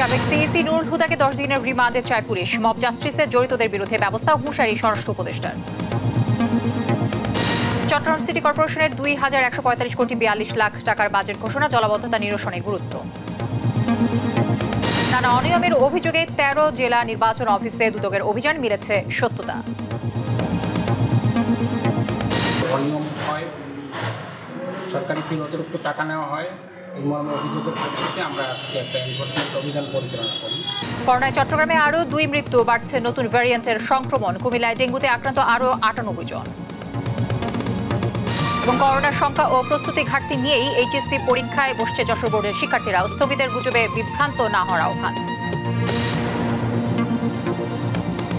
সাবেক সিইসি নুরুল হুদাকে 10 দিনের রিমান্ডে চায় পুলিশ। মব জাস্টিসে জড়িতদের বিরুদ্ধে ব্যবস্থা হুঁশিয়ারি স্বরাষ্ট্র উপদেষ্টার। চট্টগ্রাম সিটি কর্পোরেশনের 2145 কোটি 42 লাখ টাকার বাজেট ঘোষণা, জলাবদ্ধতা নিরসনে গুরুত্ব। নানা অনিয়মের অভিযোগে 13 জেলা নির্বাচন অফিসে দুদকের অভিযান, মিলেছে সত্যতা। অনিয়ম হয়, সরকারি ফির অতিরিক্ত টাকা নেওয়া হয়, এই মর্মে অভিযোগের ভিত্তিতে আমরা আজকে একটা এনফোর্সমেন্ট অভিযান পরিচালনা করি। করোনায় চট্টগ্রামে আরও 2 মৃত্যু, বাড়ছে নতুন ভ্যারিয়েন্টের সংক্রমণ। কুমিল্লায় ডেঙ্গুতে আক্রান্ত আরও 98 জন। এবং করোনার সংখ্যা ও প্রস্তুতি ঘাটতি নিয়েই এইচএসসি পরীক্ষায় বসছে যশোর বোর্ডের শিক্ষার্থীরা। স্থগিতের গুজবে বিভ্রান্ত না হওয়ার আহ্বান।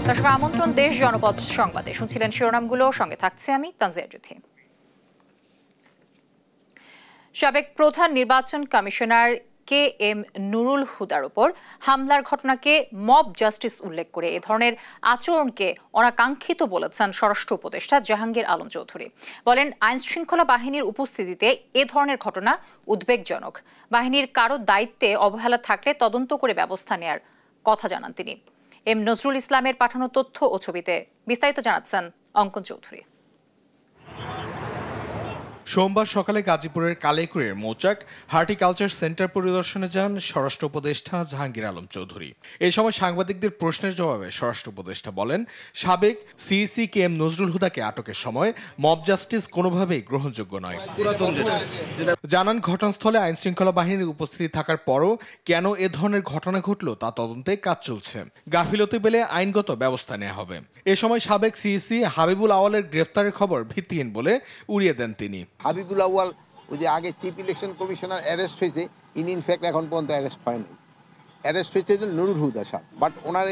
দর্শক, আমন্ত্রণ দেশ জনপদ সংবাদে। শুনছিলেন শিরোনামগুলো, সঙ্গে থাকছে আমি তানজিয়া জ্যোতি। সাবেক প্রধান নির্বাচন কমিশনার KM নুরুল হুদার উপর হামলার ঘটনাকে মব জাস্টিস উল্লেখ করে এ ধরনের আচরণকে অনাকাঙ্ক্ষিত বলেছেন স্বরাষ্ট্র উপদেষ্টা জাহাঙ্গীর আলম চৌধুরী। বলেন, আইন শৃঙ্খলা বাহিনীর উপস্থিতিতে এ ধরনের ঘটনা উদ্বেগজনক। বাহিনীর কারো দায়িত্বে অবহেলা থাকলে তদন্ত করে ব্যবস্থা নেয়ার কথা জানান তিনি। এম নজরুল ইসলামের পাঠানো তথ্য ও ছবিতে বিস্তারিত জানাচ্ছেন অঙ্কন চৌধুরী। সোমবার সকালে গাজীপুরের কালেকুরের মৌচাক হর্টিকালচার সেন্টার পরিদর্শনে যান স্বরাষ্ট্র উপদেষ্টা জাহাঙ্গীর আলম চৌধুরী। এই সময় সাংবাদিকদের প্রশ্নের জবাবে স্বরাষ্ট্র উপদেষ্টা বলেন, সাবেক সিইসি KM নজরুল হুদাকে আটকের সময় মব জাস্টিস কোনোভাবেই গ্রহণযোগ্য নয়। জানান, ঘটনাস্থলে আইন শৃঙ্খলা বাহিনীর উপস্থিতি থাকার পরও কেন এ ধরনের ঘটনা ঘটল তা তদন্তে কাজ চলছে। গাফিলতি পেলে আইনগত ব্যবস্থা নেওয়া হবে। এ সময় সাবেক সিইসি হাবিবুল আওয়ালের গ্রেফতারের খবর ভিত্তিহীন বলে উড়িয়ে দেন তিনি। হাবিবুল আওয়াল ওই যে আগে চিফ ইলেকশন কমিশনার অ্যারেস্ট হয়েছে, ইনফ্যাক্ট এখন পর্যন্ত অ্যারেস্ট হয়নি। অ্যারেস্ট হয়েছে নুরুল হুদা সাহেব। বাট ওনার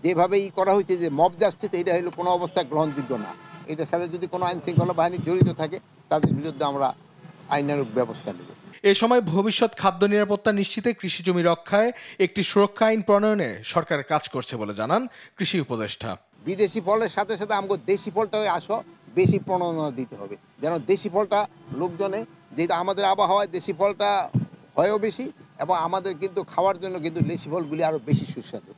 যেভাবে করা হয়েছে যে মব জাস্টিস, এটা হলো কোনো অবস্থায় গ্রহণযোগ্য না। এটার সাথে যদি কোনো আইন শৃঙ্খলা বাহিনী জড়িত থাকে তাদের বিরুদ্ধে আমরা আইনানুগ ব্যবস্থা নেব। এ সময় ভবিষ্যৎ খাদ্য নিরাপত্তা নিশ্চিতে কৃষি জমি রক্ষায় একটি সুরক্ষা আইন প্রণয়নে সরকার কাজ করছে বলে জানান কৃষি উপদেষ্টা। বিদেশি ফলের সাথে সাথে আমাকে দেশি ফলটাকে বেশি প্রণোদনা দিতে হবে, যেন দেশি ফলটা লোকজনে, যেটা আমাদের আবহাওয়ায় দেশি ফলটা হয়ও বেশি, এবং আমাদের কিন্তু খাওয়ার জন্য কিন্তু দেশি ফলগুলি আরও বেশি সুস্বাদু।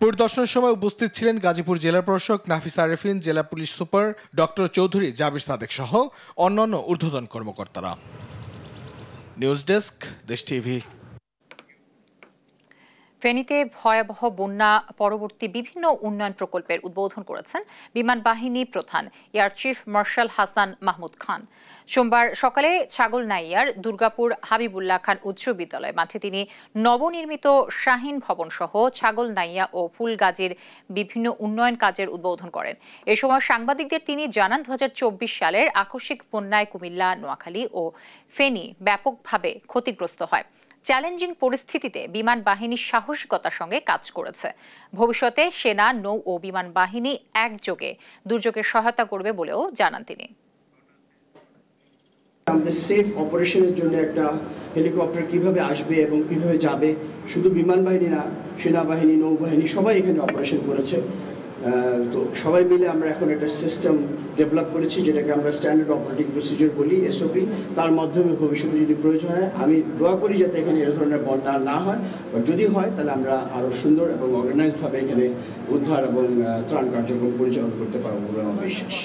পরিদর্শনের সময় উপস্থিত ছিলেন গাজীপুর জেলা প্রশাসক নাফিস আরেফিন, জেলা পুলিশ সুপার ডক্টর চৌধুরী জাবির সাদেক সহ অন্যান্য ঊর্ধ্বতন কর্মকর্তারা। নিউজ ডেস্ক, দেশ টিভি। ফেনীতে ভয়াবহ বন্যা পরবর্তী বিভিন্ন উন্নয়ন প্রকল্পের উদ্বোধন করেছেন বিমান বাহিনী প্রধান air chief marshal Hasan Mahmud Khan. সোমবার সকালে ছাগলনাইয়ার দুর্গাপুর হাবিবুল্লাহ খান উচ্চ বিদ্যালয় মাঠে তিনি নবনির্মিত শাহীন ভবন সহ ছাগলনাইয়া ও ফুলগাজীর বিভিন্ন উন্নয়ন কাজের উদ্বোধন করেন। এ সময় সাংবাদিকদের তিনি জানান, 2024 সালের আকস্মিক বন্যায় কুমিল্লা, নোয়াখালী ও ফেনী ব্যাপকভাবে ক্ষতিগ্রস্ত হয়। চ্যালেঞ্জিং পরিস্থিতিতে বিমান বাহিনী সাহসিকতার সঙ্গে কাজ করেছে। ভবিষ্যতে সেনা, নৌ ও বিমান বাহিনী একযোগে দুর্যোগের সহায়তা করবে বলেও জানান তিনি। আমাদের সেফ অপারেশনের জন্য একটা হেলিকপ্টার কিভাবে আসবে এবং কিভাবে যাবে, শুধু বিমান বাহিনী না, সেনাবাহিনী, নৌবাহিনী সবাই এখানে অপারেশন করেছে। তো সবাই মিলে আমরা এখন একটা সিস্টেম ডেভেলপ করেছি, যেটাকে আমরা স্ট্যান্ডার্ড অপারেটিং প্রসিডিওর বলি, SOP। তার মাধ্যমে ভবিষ্যতে যদি প্রয়োজন হয়, আমি দোয়া করি যাতে এখানে এ ধরনের বন্যা না হয়, বা যদি হয় তাহলে আমরা আরও সুন্দর এবং অর্গানাইজডভাবে এখানে উদ্ধার এবং ত্রাণ কার্যক্রম পরিচালনা করতে পারবো বলে আমার বিশ্বাস।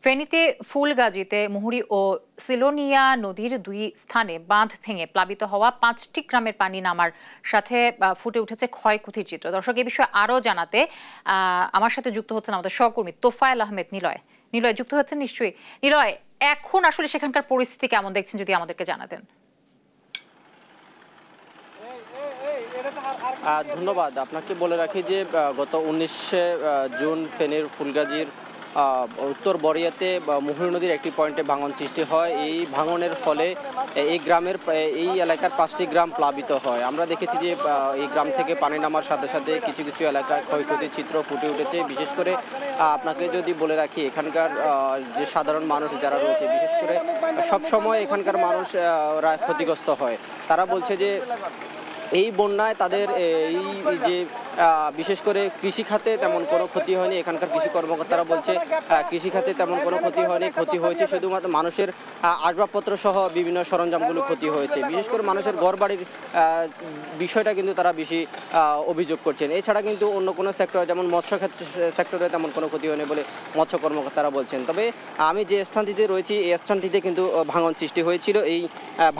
ফেনীতে ফুলগাজীতে মুহুরী ও সিলোনিয়া নদীর 2 স্থানে বাঁধ ভেঙে প্লাবিত হওয়া 5টি গ্রামের পানি নামার সাথে ফুটে উঠেছে ক্ষয়ক্ষতির চিত্র। দর্শক, এই বিষয়ে আরও জানাতে আমার সাথে যুক্ত হচ্ছেন আমাদের সহকর্মী তোফায়েল আহমেদ নিলয়। নিলয়, যুক্ত হচ্ছেন নিশ্চয়ই। নিলয়, এখন আসলে সেখানকার পরিস্থিতি কেমন দেখছেন, যদি আমাদেরকে জানাতেন। ধন্যবাদ। আপনাকে বলে রাখি যে গত 19 জুন ফেনীর ফুলগাজীর উত্তর বরিয়াতে মুহুরী নদীর একটি পয়েন্টে ভাঙন সৃষ্টি হয়। এই ভাঙনের ফলে এই এলাকার 5টি গ্রাম প্লাবিত হয়। আমরা দেখেছি যে এই গ্রাম থেকে পানি নামার সাথে সাথে কিছু কিছু এলাকায় ক্ষয়ক্ষতির চিত্র ফুটে উঠেছে। বিশেষ করে আপনাকে যদি বলে রাখি, এখানকার যে সাধারণ মানুষ যারা রয়েছে, বিশেষ করে সবসময় এখানকার মানুষরা ক্ষতিগ্রস্ত হয়। তারা বলছে যে এই বন্যায় তাদের এই যে বিশেষ করে কৃষি খাতে তেমন কোনো ক্ষতি হয়নি। এখানকার কৃষি কর্মকর্তারা বলছে কৃষি খাতে তেমন কোনো ক্ষতি হয়নি, ক্ষতি হয়েছে শুধুমাত্র মানুষের আসবাবপত্র সহ বিভিন্ন সরঞ্জামগুলো ক্ষতি হয়েছে। বিশেষ করে মানুষের ঘরবাড়ির বিষয়টা কিন্তু তারা বেশি অভিযোগ করছেন। এছাড়া কিন্তু অন্য কোনো সেক্টরে যেমন মৎস্য সেক্টরে তেমন কোনো ক্ষতি হয়নি বলে মৎস্য কর্মকর্তারা বলছেন। তবে আমি যে স্থানটিতে রয়েছি এই স্থানটিতে কিন্তু ভাঙন সৃষ্টি হয়েছিল। এই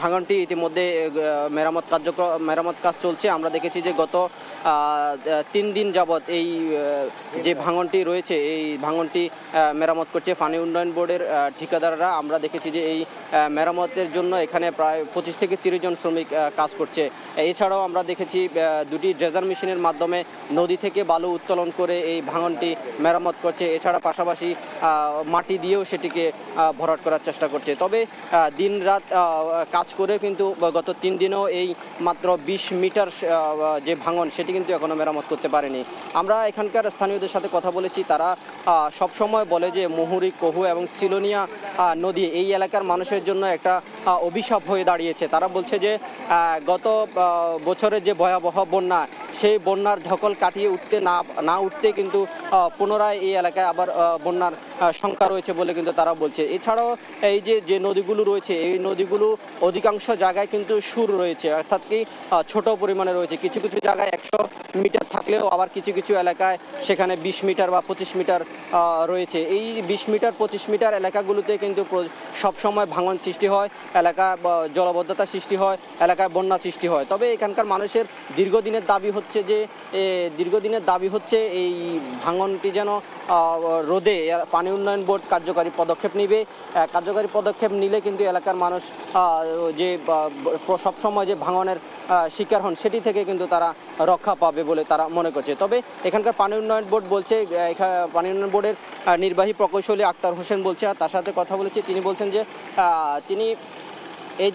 ভাঙনটি ইতিমধ্যে মেরামত কাজ চলছে। আমরা দেখেছি যে গত 3 দিন যাবৎ এই যে ভাঙনটি রয়েছে এই ভাঙনটি মেরামত করছে পানি উন্নয়ন বোর্ডের ঠিকাদাররা। আমরা দেখেছি যে এই মেরামতের জন্য এখানে প্রায় 25 থেকে 30 জন শ্রমিক কাজ করছে। এছাড়াও আমরা দেখেছি 2টি ড্রেজার মেশিনের মাধ্যমে নদী থেকে বালু উত্তোলন করে এই ভাঙনটি মেরামত করছে। এছাড়া পাশাপাশি মাটি দিয়েও সেটিকে ভরাট করার চেষ্টা করছে। তবে দিন রাত কাজ করে কিন্তু গত 3 দিনেও এই মাত্র 20 মিটার যে ভাঙন সেটি কিন্তু এখনো মেরামত করতে পারেনি। আমরা এখানকার স্থানীয়দের সাথে কথা বলেছি, তারা সব সময় বলে যে মুহুরী, কহু এবং সিলোনিয়া নদী এই এলাকার মানুষের জন্য একটা অভিশাপ হয়ে দাঁড়িয়েছে। তারা বলছে যে গত বছরের যে ভয়াবহ বন্যা সেই বন্যার ধকল কাটিয়ে না উঠতে কিন্তু পুনরায় এই এলাকায় আবার বন্যার শঙ্কা রয়েছে বলে কিন্তু তারা বলছে। এছাড়াও এই যে নদীগুলো রয়েছে এই নদীগুলো অধিকাংশ জায়গায় কিন্তু সুর রয়েছে, অর্থাৎ কি ছোট পরিমাণে রয়েছে। কিছু কিছু জায়গায় 100 মিটার থাকলেও আবার কিছু কিছু এলাকায় সেখানে 20 মিটার বা 25 মিটার রয়েছে। এই 20 মিটার 25 মিটার এলাকাগুলোতে কিন্তু সবসময় ভাঙন সৃষ্টি হয়, এলাকা জলবদ্ধতা সৃষ্টি হয়, এলাকায় বন্যা সৃষ্টি হয়। তবে এখানকার মানুষের দীর্ঘদিনের দাবি হচ্ছে এই ভাঙনটি যেন রোধে পানি উন্নয়ন বোর্ড কার্যকারী পদক্ষেপ নেবে। কার্যকারী পদক্ষেপ নিলে কিন্তু এলাকার মানুষ যে সবসময় যে ভাঙনের শিকার হন সেটি থেকে কিন্তু তারা রক্ষা পাবে বলে তারা মনে করছে। তবে এখানকার পানি উন্নয়ন বোর্ড বলছে, পানি উন্নয়ন বোর্ডের নির্বাহী প্রকৌশলী আক্তার হোসেন বলছে, আর তার সাথে কথা বলেছি, তিনি বলছেন যে তিনি এই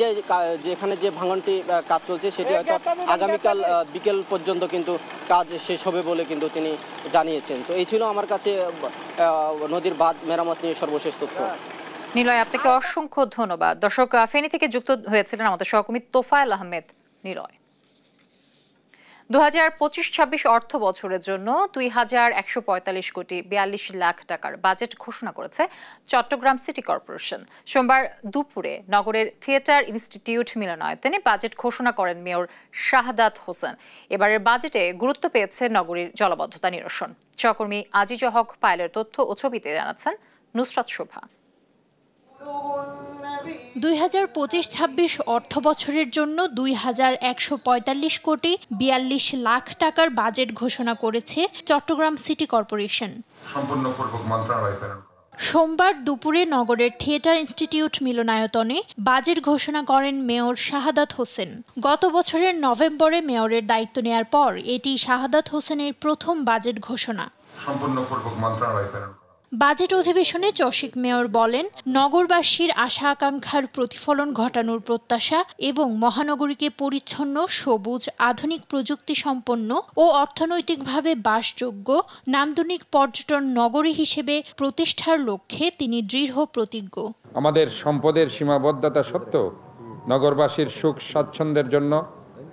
যেখানে যে ভাঙনটি কাজ চলছে সেটি হয়তো আগামীকাল বিকেল পর্যন্ত কিন্তু কাজ শেষ হবে বলে কিন্তু তিনি জানিয়েছেন। তো এই ছিল আমার কাছে নদীর বাঁধ মেরামত নিয়ে সর্বশেষ তথ্য। নিলয়, আপনাকে অসংখ্য ধন্যবাদ। দর্শক, ফেনী থেকে যুক্ত হয়েছিলেন আমাদের সহকর্মী তোফায়েল আহমেদ নিলয়। 2025-26 অর্থ বছরের জন্য 2145 কোটি 42 লাখ টাকার বাজেট ঘোষণা করেছে চট্টগ্রাম সিটি কর্পোরেশন। সোমবার দুপুরে নগরের থিয়েটার ইনস্টিটিউট মিলনায়তনে বাজেট ঘোষণা করেন মেয়র শাহাদাত হোসেন। এবারের বাজেটে গুরুত্ব পেয়েছে নগরীর জলাবদ্ধতা নিরসন। সহকর্মী আজিজ হক পায়েলের তথ্য ও ছবিতে জানাচ্ছেন নুসরাত শোভা। 2025-26 অর্থ বছরের জন্য 2145 কোটি 42 লাখ টাকার বাজেট ঘোষণা করেছে চট্টগ্রাম সিটি কর্পোরেশন। সোমবার দুপুরে নগরের থিয়েটার ইনস্টিটিউট মিলনায়তনে বাজেট ঘোষণা করেন মেয়র শাহাদাত হোসেন। গত বছরের নভেম্বরে মেয়রের দায়িত্ব নেয়ার পর এটি শাহাদাত হোসেনের প্রথম বাজেট ঘোষণা। বাজেট অধিবেশনে চসিক মেয়র বলেন, নগরবাসীর আশা আকাঙ্ক্ষার প্রতিফলন ঘটানোর প্রত্যাশা এবং মহানগরীকে পরিচ্ছন্ন, সবুজ, আধুনিক প্রযুক্তি সম্পন্ন ও অর্থনৈতিকভাবে বাসযোগ্য নান্দনিক পর্যটন নগরী হিসেবে প্রতিষ্ঠার লক্ষ্যে তিনি দৃঢ় প্রতিজ্ঞ। আমাদের সম্পদের সীমাবদ্ধতা সত্ত্বেও নগরবাসীর সুখ স্বাচ্ছন্দ্যের জন্য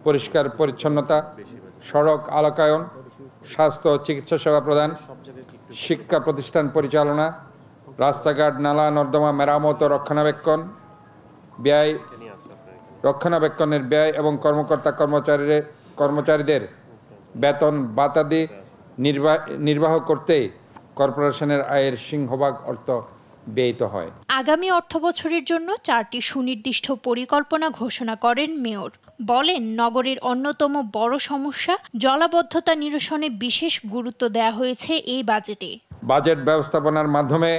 পরিষ্কার পরিচ্ছন্নতা, সড়ক আলোকায়ন, স্বাস্থ্য ও চিকিৎসা সেবা প্রদান, শিক্ষা প্রতিষ্ঠান পরিচালনা, রাস্তাঘাট, নালা নর্দমা মেরামত ও রক্ষণাবেক্ষণের ব্যয় এবং কর্মচারীদের বেতন ভাতাদি নির্বাহ করতেই কর্পোরেশনের আয়ের সিংহভাগ অর্থ ব্যয়িত হয়। আগামী অর্থবছরের জন্য 4টি সুনির্দিষ্ট পরিকল্পনা ঘোষণা করেন মেয়র। বলেন, নগরের অন্যতম বড় সমস্যা জলাবদ্ধতা নিরসনে বিশেষ গুরুত্ব দেওয়া হয়েছে এই বাজেটে। বাজেট ব্যবস্থাপনার মাধ্যমে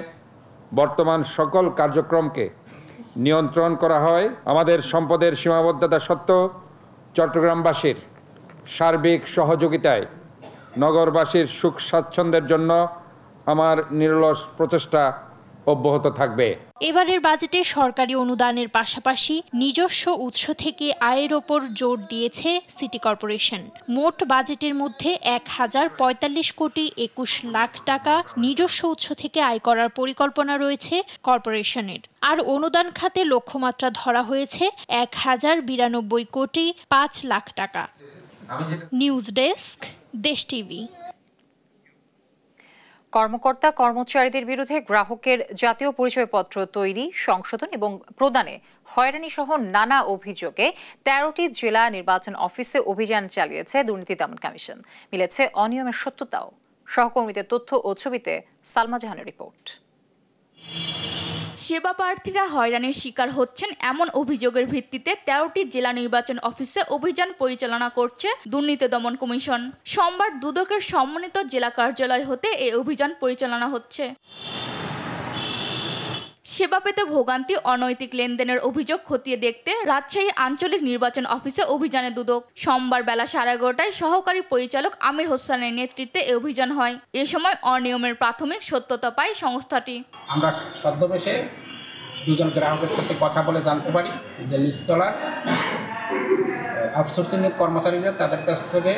বর্তমান সকল কার্যক্রমকে নিয়ন্ত্রণ করা হয়। আমাদের সম্পদের সীমাবদ্ধতা সত্ত্বেও চট্টগ্রামবাসীর সার্বিক সহযোগিতায় নগরবাসীর সুখ স্বাচ্ছন্দ্যের জন্য আমার নিরলস প্রচেষ্টা অব্যাহত থাকবে। এবারের বাজেটে সরকারি অনুদানের পাশাপাশি নিজস্ব উৎস থেকে আয়ের ওপর জোর দিয়েছে সিটি কর্পোরেশন। মোট বাজেটের মধ্যে 1045 কোটি 21 লাখ টাকা নিজস্ব উৎস থেকে আয় করার পরিকল্পনা রয়েছে কর্পোরেশনের। আর অনুদান খাতে লক্ষ্যমাত্রা ধরা হয়েছে 1092 কোটি 5 লাখ টাকা। নিউজ ডেস্ক, দেশ টিভি। কর্মকর্তা কর্মচারীদের বিরুদ্ধে গ্রাহকের জাতীয় পরিচয়পত্র তৈরি, সংশোধন এবং প্রদানে হয়রানি সহ নানা অভিযোগে 13টি জেলা নির্বাচন অফিসে অভিযান চালিয়েছে দুর্নীতি দমন কমিশন। মিলেছে অনিয়মের সত্যতাও। সহকর্মীদের তথ্য ও ছবিতে সালমা জাহানের রিপোর্ট। সেবা প্রার্থীরা হয়রানির শিকার হচ্ছেন এমন অভিযোগের ভিত্তিতে 13টি জেলা নির্বাচন অফিসে অভিযান পরিচালনা করছে দুর্নীতি দমন কমিশন। সোমবার দুদকের সম্মানিত জেলা কার্যালয় হতে এই অভিযান পরিচালনা হচ্ছে। সেবা পেতে ভোগান্তি, অনৈতিক লেনদেনের অভিযোগ খতিয়ে দেখতে রাজশাহী আঞ্চলিক নির্বাচন অফিসে অভিযানে দুদক। সোমবার বেলা 11:30টায় সহকারী পরিচালক আমির হোসেনের নেতৃত্বে এই অভিযান হয়। এ সময় অনিয়মের প্রাথমিক সত্যতা পায় সংস্থাটি। আমরা ছদ্মবেশে দুজন গ্রাহকের সাথে কথা বলে জানতে পারি যে নিচতলার আউটসোর্সিংয়ের কর্মচারীরা তাদের কাছ থেকে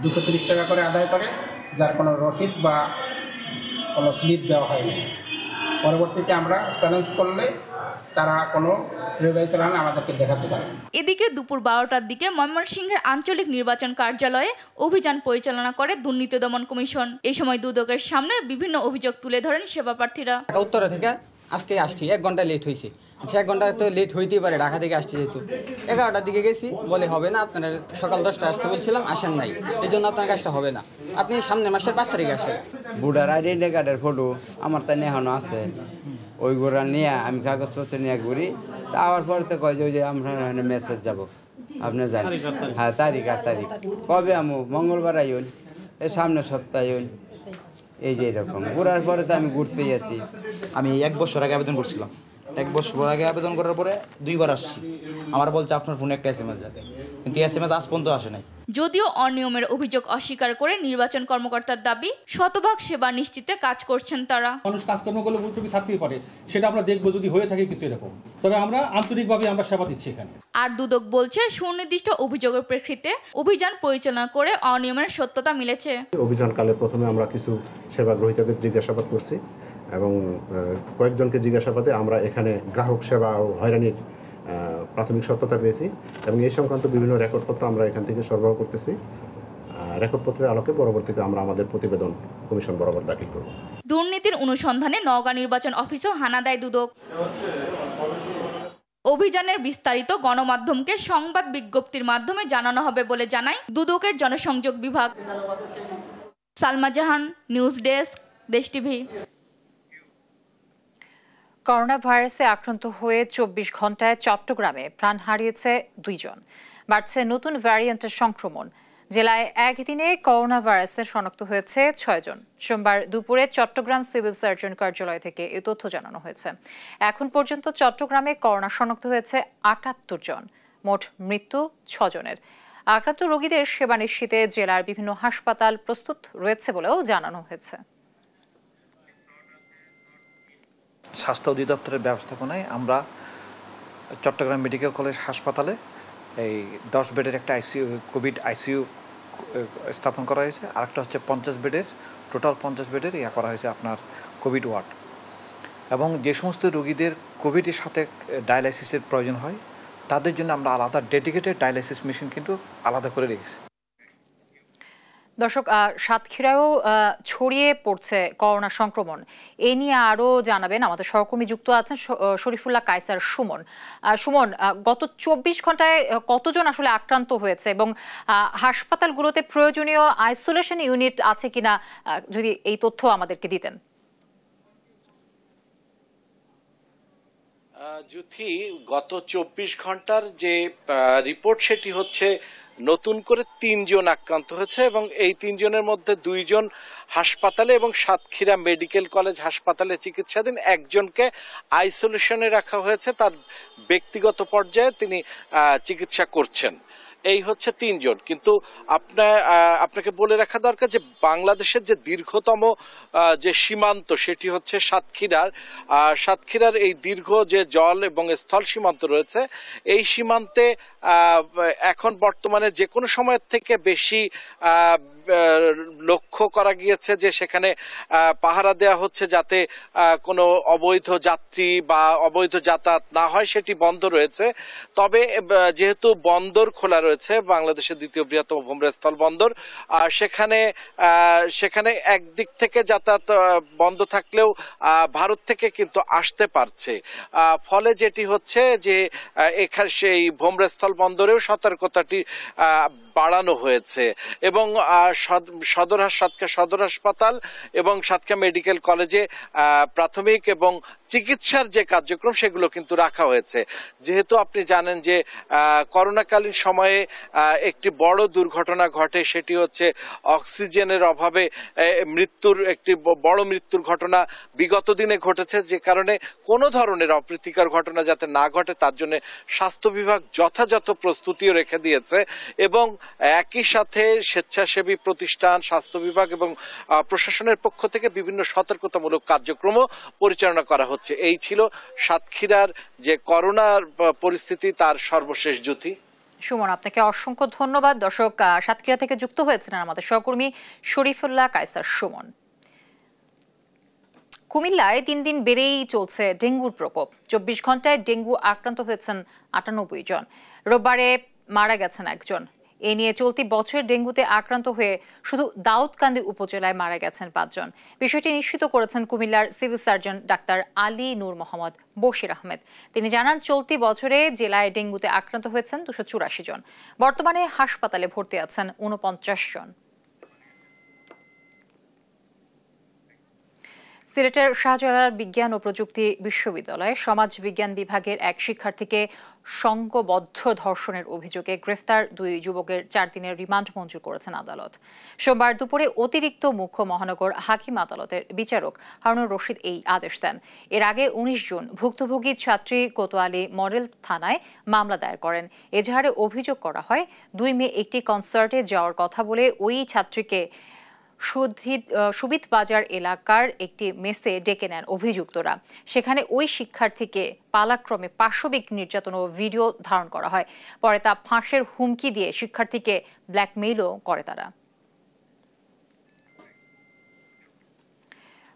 230 টাকা করে আদায় করে, যার কোনো রসিদ বা কোনো স্লিপ দেওয়া হয়নি। পরবর্তীতে আমরা চ্যালেঞ্জ করলে তারা কোনো রেজাল্ট চালান আমাদেরকে দেখাতে পারে। এদিকে দুপুর 12টার দিকে ময়মনসিংহের আঞ্চলিক নির্বাচন কার্যালয়ে অভিযান পরিচালনা করে দুর্নীতি দমন কমিশন। এই সময় দুদকের সামনে বিভিন্ন অভিযোগ তুলে ধরেন সেবা প্রার্থীরা। উত্তর থেকে আজকে আসছি, 1 ঘন্টা লেট হয়েছে। আচ্ছা, 1 ঘন্টা তো লেট হইতেই পারে, ঢাকা থেকে আসছি যেহেতু। 11টার দিকে গেছি, বলে হবে না, আপনার সকাল 10টা আসতে বলছিলাম, আসেন নাই, এই জন্য আপনার কাজটা হবে না, আপনি সামনের মাসের 5 তারিখে আসেন। ভোটার আইডেন্টি কার্ডের ফটো আমার তাই এখনো আছে, ওইগুলো নিয়ে আমি কাগজপত্র নিয়ে ঘুরি। আবার পরে তো কয় যে আমরা মেসেজ যাব, আপনি জানেন। হ্যাঁ, তারিখ কবে আমু? মঙ্গলবার আইন, এই সামনের সপ্তাহে আইন। এই যে এরকম ঘোরার পরে তো আমি ঘুরতেই আছি। আমি 1 বছর আগে আবেদন করছিলাম, 1 বছর আগে আবেদন করার পরে 2 বার আসছি। আমার বলছে আপনার ফোনে একটা SMS যাবে, কিন্তু SMS আজ পর্যন্ত আসে নাই। যদিও অনিয়মের অভিযোগ অস্বীকার করে নির্বাচন কর্মকর্তার দাবি, শতভাগ সেবা নিশ্চিতে কাজ করছেন তারা। মানুষ কাজকর্মগুলো ভুলত্রুটি থাকতেই পারে, সেটা আমরা দেখবো যদি হয়ে থাকে কিছু এরকম, তবে আমরা আন্তরিকভাবে আমরা সেবা দিচ্ছি এখানে। আর দুদক বলছে সুনির্দিষ্ট অভিযোগের প্রেক্ষিতে অভিযান পরিচালনা করে অনিয়মের সত্যতা মিলেছে। অভিযানকালে প্রথমে আমরা কিছু সেবা গ্রহীতাদের জিজ্ঞাসাবাদ করছি এবং কয়েকজনকে জিজ্ঞাসাবাদে আমরা এখানে গ্রাহক সেবা ও হয়রানির প্রাথমিক সত্যতা পেয়েছি এবং এই সংক্রান্ত বিভিন্ন রেকর্ডপত্র আমরা এখান থেকে সরবরাহ করতেছি। রেকর্ডপত্রের আলোকে পরবর্তীতে আমরা আমাদের প্রতিবেদন কমিশন বরাবর দাখিল করব। দুর্নীতির অনুসন্ধানে নওগাঁ নির্বাচন অফিসও হানা দেয় দুদক। অভিযানের বিস্তারিত গণমাধ্যমকে সংবাদ বিজ্ঞপ্তির মাধ্যমে জানানো হবে বলে জানায় দুদকের জনসংযোগ বিভাগ। সালমা জাহান, নিউজ ডেস্ক, দেশ টিভি। করোনা ভাইরাসে আক্রান্ত হয়ে 24 ঘন্টায় চট্টগ্রামে প্রাণ হারিয়েছে 2 জন। বাড়ছে নতুন ভ্যারিয়েন্টের সংক্রমণ। জেলায় একদিনে করোনা ভাইরাসে শনাক্ত হয়েছে 6 জন। সোমবার দুপুরে চট্টগ্রাম সিভিল সার্জন কার্যালয় থেকে এই তথ্য জানানো হয়েছে। এখন পর্যন্ত চট্টগ্রামে করোনা শনাক্ত হয়েছে 78 জন। মোট মৃত্যু 6 জনের। আক্রান্ত রোগীদের সেবা নিশ্চিতে জেলার বিভিন্ন হাসপাতাল প্রস্তুত রয়েছে বলেও জানানো হয়েছে। স্বাস্থ্য অধিদপ্তরের ব্যবস্থাপনায় আমরা চট্টগ্রাম মেডিকেল কলেজ হাসপাতালে এই 10 বেডের একটা কোভিড আইসিইউ স্থাপন করা হয়েছে। আরেকটা হচ্ছে 50 বেডের, টোটাল 50 বেডের করা হয়েছে আপনার কোভিড ওয়ার্ড। এবং যে সমস্ত রোগীদের কোভিডের সাথে ডায়ালাইসিসের প্রয়োজন হয় তাদের জন্য আমরা আলাদা ডেডিকেটেড ডায়ালাইসিস মেশিন কিন্তু আলাদা করে রেখেছি। দর্শক, সাতক্ষীরায়ও ছড়িয়ে পড়ছে করোনা সংক্রমণ। এ নিয়ে আরও জানাবেন আমাদের সহকর্মী যুক্ত আছেন শরীফুল্লাহ কায়সার সুমন। সুমন, গত 24 ঘন্টায় কতজন আসলে আক্রান্ত হয়েছে এবং হাসপাতালগুলোতে প্রয়োজনীয় আইসোলেশন ইউনিট আছে কিনা যদি এই তথ্য আমাদেরকে দিতেন। জুথি, গত 24 ঘন্টার যে রিপোর্ট সেটি হচ্ছে নতুন করে 3 জন আক্রান্ত হয়েছে এবং এই 3 জনের মধ্যে 2 জন হাসপাতালে এবং সাতক্ষীরা মেডিকেল কলেজ হাসপাতালে চিকিৎসাধীন। একজনকে আইসোলেশনে রাখা হয়েছে, তার ব্যক্তিগত পর্যায়ে তিনি চিকিৎসা করছেন। এই হচ্ছে 3 জন। কিন্তু আপনাকে বলে রাখা দরকার যে বাংলাদেশের যে দীর্ঘতম যে সীমান্ত সেটি হচ্ছে সাতক্ষীরার এই দীর্ঘ যে জল এবং স্থল সীমান্ত রয়েছে, এই সীমান্তে এখন বর্তমানে যে কোনো সময়ের থেকে বেশি লক্ষ্য করা গিয়েছে যে সেখানে পাহারা দেওয়া হচ্ছে যাতে কোনো অবৈধ যাত্রী বা অবৈধ যাতায়াত না হয়, সেটি বন্ধ রয়েছে। তবে যেহেতু বন্দর খোলা রয়েছে, বাংলাদেশের দ্বিতীয় বৃহত্তম ভূমধ্যস্থল বন্দর, সেখানে একদিক থেকে যাতায়াত বন্ধ থাকলেও ভারত থেকে কিন্তু আসতে পারছে। ফলে যেটি হচ্ছে যে এখানে সেই ভূমধ্যস্থল বন্দরেও সতর্কতাটি বাড়ানো হয়েছে এবং সাতক্ষীরা সদর হাসপাতাল এবং সাতক্ষীরা মেডিকেল কলেজে প্রাথমিক এবং চিকিৎসার যে কার্যক্রম সেগুলো কিন্তু রাখা হয়েছে। যেহেতু আপনি জানেন যে করোনাকালীন সময়ে একটি বড় দুর্ঘটনা ঘটে, সেটি হচ্ছে অক্সিজেনের অভাবে একটি বড় মৃত্যুর ঘটনা বিগত দিনে ঘটেছে, যে কারণে কোনো ধরনের অপ্রীতিকর ঘটনা যাতে না ঘটে তার জন্য স্বাস্থ্য বিভাগ যথাযথ প্রস্তুতিও রেখে দিয়েছে এবং একই সাথে স্বেচ্ছাসেবী প্রতিষ্ঠান, স্বাস্থ্য বিভাগ এবং প্রশাসনের পক্ষ থেকে বিভিন্ন সতর্কতামূলক কার্যক্রমও পরিচালনা করা হচ্ছে। এই ছিল সাতক্ষীরার যে করোনার পরিস্থিতি তার সর্বশেষ জ্যোতি। সুমন, আপনাকে অসংখ্য ধন্যবাদ। দর্শক, সাতক্ষীরা থেকে যুক্ত হয়েছিলেন আমাদের সহকর্মী শরীফুল্লাহ কায়সার সুমন। কুমিল্লায় 3 দিন বেড়েই চলছে ডেঙ্গুর প্রকোপ। 24 ঘন্টায় ডেঙ্গু আক্রান্ত হয়েছেন 98 জন। রোববারে মারা গেছেন 1 জন। এ নিয়ে চলতি বছর ডেঙ্গুতে আক্রান্ত হয়ে শুধু দাউদকান্দি উপজেলায় মারা গেছেন 5 জন। বিষয়টি নিশ্চিত করেছেন কুমিল্লার সিভিল সার্জন ডাক্তার আলী নূর মোহাম্মদ বশির আহমেদ। তিনি জানান, চলতি বছরে জেলায় ডেঙ্গুতে আক্রান্ত হয়েছেন 284 জন। বর্তমানে হাসপাতালে ভর্তি আছেন 49 জন। সিলেটের শাহজালাল বিজ্ঞান ও প্রযুক্তি বিশ্ববিদ্যালয়ে সমাজ বিজ্ঞান বিভাগের এক শিক্ষার্থীকে সংঘবদ্ধ ধর্ষণের অভিযোগে গ্রেফতার 2 যুবকের 4 দিনের রিমান্ড মঞ্জুর করেছেন আদালত। সোমবার দুপুরে অতিরিক্ত মুখ্য মহানগর হাকিম আদালতের বিচারক হারুনুর রশিদ এই আদেশ দেন। এর আগে 19 জুন ভুক্তভোগী ছাত্রী কোতোয়ালি মডেল থানায় মামলা দায়ের করেন। এজাহারে অভিযোগ করা হয়, 2 মে একটি কনসার্টে যাওয়ার কথা বলে ওই ছাত্রীকে সুবিত বাজার এলাকার একটি মেসে ডেকে নেন অভিযুক্তরা। সেখানে ওই শিক্ষার্থীকে পালাক্রমে পাশবিক নির্যাতন ও ভিডিও ধারণ করা হয়। পরে তা ফাঁসের হুমকি দিয়ে শিক্ষার্থীকে ব্ল্যাকমেইলও করে তারা।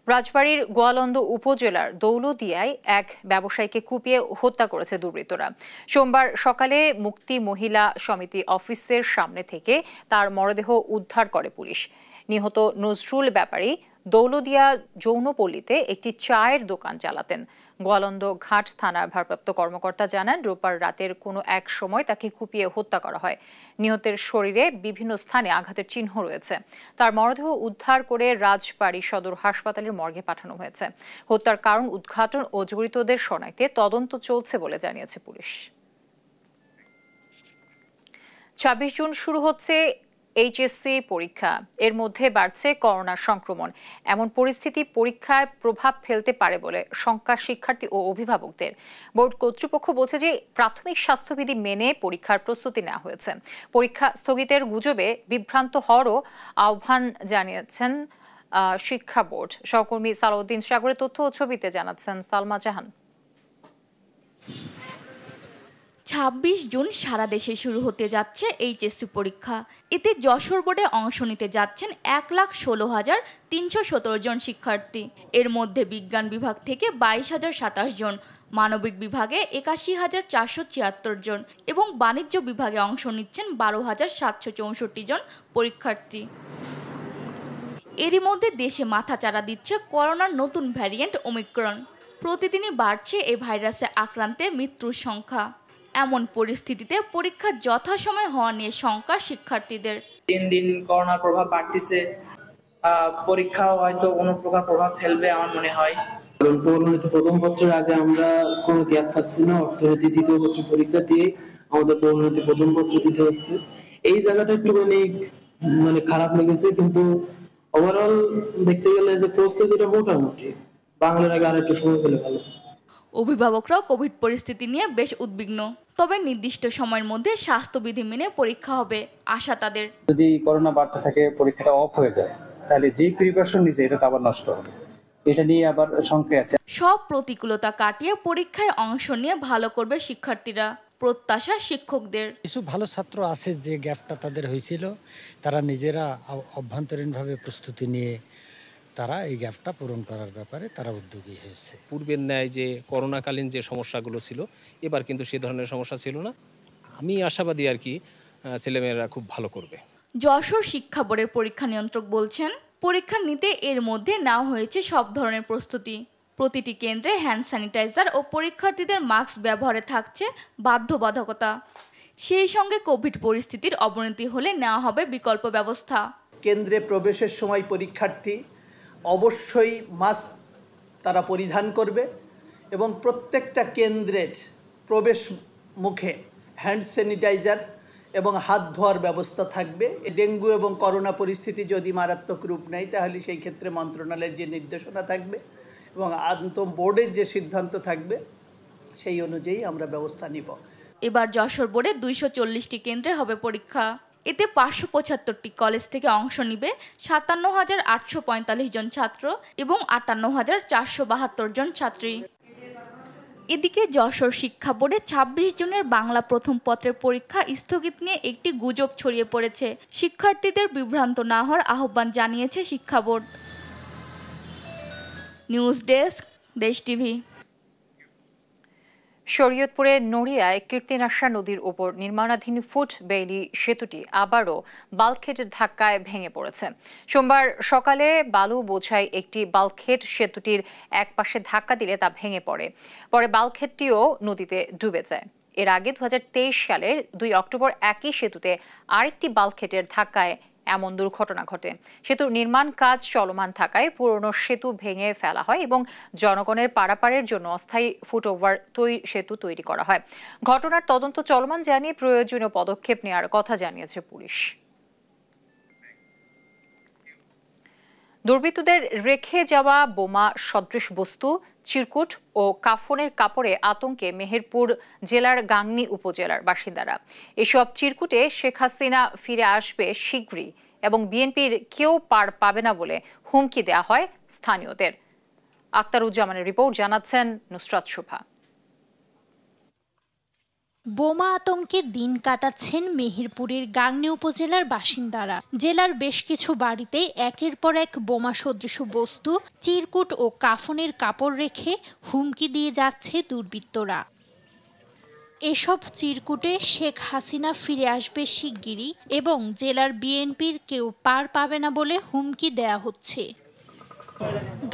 রাজবাড়ীর গোয়ালন্দ উপজেলার দৌলদিয়ায় এক ব্যবসায়ীকে কুপিয়ে হত্যা করেছে দুর্বৃত্তরা। সোমবার সকালে মুক্তি মহিলা সমিতি অফিসের সামনে থেকে তার মরদেহ উদ্ধার করে পুলিশ। নিহত নজরুল ব্যাপারী দৌলদিয়া যৌনপল্লীতে একটি চায়ের দোকান চালাতেন। গোয়ালন্দ ঘাট থানার ভারপ্রাপ্ত কর্মকর্তা জানান, রোববার রাতের কোনো এক সময় তাকে কুপিয়ে হত্যা করা হয়। নিহতের শরীরে বিভিন্ন স্থানে আঘাতের চিহ্ন রয়েছে। তার মরদেহ উদ্ধার করে রাজবাড়ী সদর হাসপাতালের মর্গে পাঠানো হয়েছে। হত্যার কারণ উদ্ঘাটন ও জড়িতদের শনাক্তে তদন্ত চলছে বলে জানিয়েছে পুলিশ। 26 জুন শুরু হচ্ছে এইচএসসি পরীক্ষা। এর মধ্যে বাড়ছে করোনা সংক্রমণ। এমন পরিস্থিতি পরীক্ষায় প্রভাব ফেলতে পারে বলে শঙ্কা শিক্ষার্থী ও অভিভাবকদের। বোর্ড কর্তৃপক্ষ বলছে যে প্রাথমিক স্বাস্থ্যবিধি মেনে পরীক্ষার প্রস্তুতি নেওয়া হয়েছে। পরীক্ষা স্থগিতের গুজবে বিভ্রান্ত হওয়ারও আহ্বান জানিয়েছেন শিক্ষা বোর্ড। সহকর্মী সালাউদ্দিন সাগরের তথ্য ও ছবিতে জানাচ্ছেন সালমা জাহান। 26 জুন সারা দেশে শুরু হতে যাচ্ছে এইচএসসি পরীক্ষা। এতে যশোর বোর্ডে অংশ নিতে যাচ্ছেন 1,16,317 জন শিক্ষার্থী। এর মধ্যে বিজ্ঞান বিভাগ থেকে 22,027 জন, মানবিক বিভাগে 81,474 জন এবং বাণিজ্য বিভাগে অংশ নিচ্ছেন 12,764 জন পরীক্ষার্থী। এরই মধ্যে দেশে মাথাচাড়া দিচ্ছে করোনার নতুন ভ্যারিয়েন্ট ওমিক্রন। প্রতিদিনই বাড়ছে এই ভাইরাসে আক্রান্তে মৃত্যুর সংখ্যা। এমন পরিস্থিতিতে পরীক্ষা যথাসময়ে হওয়া নিয়ে শঙ্কা শিক্ষার্থীদের। দিন দিন করোনার প্রভাব বাড়তেছে, পরীক্ষাও হয়তো কোনো প্রকার প্রভাব ফেলবে আমার মনে হয়। পৌরনীতি প্রথম বছরের আগে আমরা কোনো গ্যাপ পাচ্ছি না, অর্থনীতি দ্বিতীয় বছর পরীক্ষা দিয়ে আমাদের পৌরনীতি প্রথম বছর দিতে হচ্ছে। এই জায়গাটা একটু মানে খারাপ লেগেছে, কিন্তু ওভারঅল দেখতে গেলে যে প্রস্তুতিটা মোটামুটি বাংলার আগে আর একটু সময় পেলে ভালো। অভিভাবকরাও কোভিড পরিস্থিতি নিয়ে বেশ উদ্বিগ্ন। তবে নির্দিষ্ট সময়ের মধ্যে স্বাস্থ্যবিধি মেনে পরীক্ষা হবে আশা তাদের। যদি করোনা বাড়তে থাকে, পরীক্ষাটা অফ হয়ে যায়, তাহলে যে প্রিপারেশন নিছে এটা তো আবার নষ্ট হবে। এটা নিয়ে আবার সংখ্যা আছে। সব প্রতিকূলতা কাটিয়ে পরীক্ষায় অংশ নিয়ে ভালো করবে শিক্ষার্থীরা। প্রত্যাশা শিক্ষকদের। কিছু ভালো ছাত্র আছে যে গ্যাপটা তাদের হয়েছিল, তারা নিজেরা অভ্যন্তরীণভাবে প্রস্তুতি নিয়ে তারা এই গ্যাপটা পূরণ করার ব্যাপারে তারা উদ্যোগী হয়েছে। পূর্বের ন্যায় যে করোনাকালীন যে সমস্যাগুলো ছিল, এবার কিন্তু সে ধরনের সমস্যা ছিল না। আমি আশাবাদী আর কি ছেলেমেয়েরা খুব ভালো করবে। যশোর শিক্ষা বোর্ডের পরীক্ষা নিয়ন্ত্রক বলছেন, পরীক্ষা নিতে এর মধ্যে নেওয়া হয়েছে সব ধরনের প্রস্তুতি। প্রতিটি কেন্দ্রে হ্যান্ড স্যানিটাইজার ও পরীক্ষার্থীদের মাস্ক ব্যবহারে থাকছে বাধ্যবাধকতা। সেই সঙ্গে কোভিড পরিস্থিতির অবনতি হলে নেওয়া হবে বিকল্প ব্যবস্থা। কেন্দ্রে প্রবেশের সময় পরীক্ষার্থী অবশ্যই মাস্ক তারা পরিধান করবে এবং প্রত্যেকটা কেন্দ্রের প্রবেশ মুখে হ্যান্ড স্যানিটাইজার এবং হাত ধোয়ার ব্যবস্থা থাকবে। ডেঙ্গু এবং করোনা পরিস্থিতি যদি মারাত্মক রূপ নেয় তাহলে সেই ক্ষেত্রে মন্ত্রণালয়ের যে নির্দেশনা থাকবে এবং বোর্ডের যে সিদ্ধান্ত থাকবে সেই অনুযায়ী আমরা ব্যবস্থা নিব। এবার যশোর বোর্ডে 240টি কেন্দ্রে হবে পরীক্ষা। এতে 575টি কলেজ থেকে অংশ নিবে 57,845 জন ছাত্র এবং 58,472 জন ছাত্রী। এদিকে যশোর শিক্ষা বোর্ডে 26 জনের বাংলা প্রথম পত্রের পরীক্ষা স্থগিত নিয়ে একটি গুজব ছড়িয়ে পড়েছে। শিক্ষার্থীদের বিভ্রান্ত না হওয়ার আহ্বান জানিয়েছে শিক্ষা বোর্ড। নিউজ ডেস্ক, দেশ টিভি। শরীয়তপুরের নড়িয়ায় কীর্তিনাশা নদীর ওপর নির্মাণাধীন ফুট বেইলি সেতুটি আবারও বাল্কহেডের ধাক্কায় ভেঙে পড়েছে। সোমবার সকালে বালু বোঝাই একটি বাল্কহেড সেতুটির এক পাশে ধাক্কা দিলে তা ভেঙে পড়ে। পরে বাল্কহেডটিও নদীতে ডুবে যায়। এর আগে 2023 সালের 2 অক্টোবর একই সেতুতে আরেকটি বাল্কহেডের ধাক্কায় এমন দুর্ঘটনা ঘটে। সেতুর নির্মাণ কাজ চলমান থাকায় পুরনো সেতু ভেঙে ফেলা হয় এবং জনগণের পারাপারের জন্য অস্থায়ী ফুটওভার সেতু তৈরি করা হয়। ঘটনার তদন্ত চলমান জানিয়ে প্রয়োজনীয় পদক্ষেপ নেওয়ার কথা জানিয়েছে পুলিশ। দুর্বৃত্তদের রেখে যাওয়া বোমা সদৃশ বস্তু, চিরকুট ও কাফনের কাপড়ে আতঙ্কে মেহেরপুর জেলার গাংনী উপজেলার বাসিন্দারা। এসব চিরকুটে শেখ হাসিনা ফিরে আসবে শীঘ্রই এবং বিএনপির কেউ পার পাবে না বলে হুমকি দেওয়া হয় স্থানীয়দের। আক্তারুজ্জামানের রিপোর্ট, জানাচ্ছেন নুসরাত শোভা। বোমা আতঙ্কে দিন কাটাচ্ছেন মেহেরপুরের গাংনী উপজেলার বাসিন্দারা। জেলার বেশ কিছু বাড়িতে একের পর এক বোমা সদৃশ বস্তু, চিরকুট ও কাফনের কাপড় রেখে হুমকি দিয়ে যাচ্ছে দুর্বৃত্তরা। এসব চিরকুটে শেখ হাসিনা ফিরে আসবে শিগগিরই এবং জেলার বিএনপির কেউ পার পাবে না বলে হুমকি দেয়া হচ্ছে।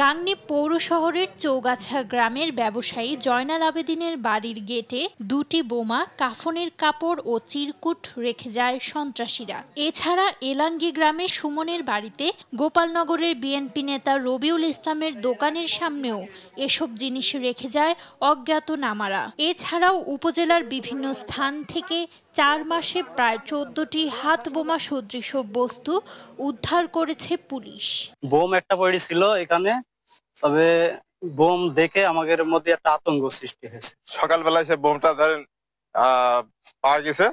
গাংনী পৌর শহরের চৌগাছা গ্রামের ব্যবসায়ী জয়নাল আবেদিনের বাড়ির গেটে 2টি বোমা, কাফনের কাপড় ও চিরকুট রেখে যায় সন্ত্রাসীরা। এছাড়া এলাঙ্গি গ্রামে সুমনের বাড়িতে, গোপালনগরের বিএনপি নেতা রবিউল ইসলামের দোকানের সামনেও এসব জিনিস রেখে যায় অজ্ঞাতনামারা। এছাড়াও উপজেলার বিভিন্ন স্থান থেকে 4 মাসে প্রায় 14টি হাত বোমা সদৃশ বস্তু উদ্ধার করেছে পুলিশ। বোম একটা পড়েছিল এখানে, তবে বোম দেখে আমাদের মধ্যে একটা আতঙ্ক সৃষ্টি হয়েছে। সকালবেলায় সে বোমটা ধরেন পাওয়া গেছে,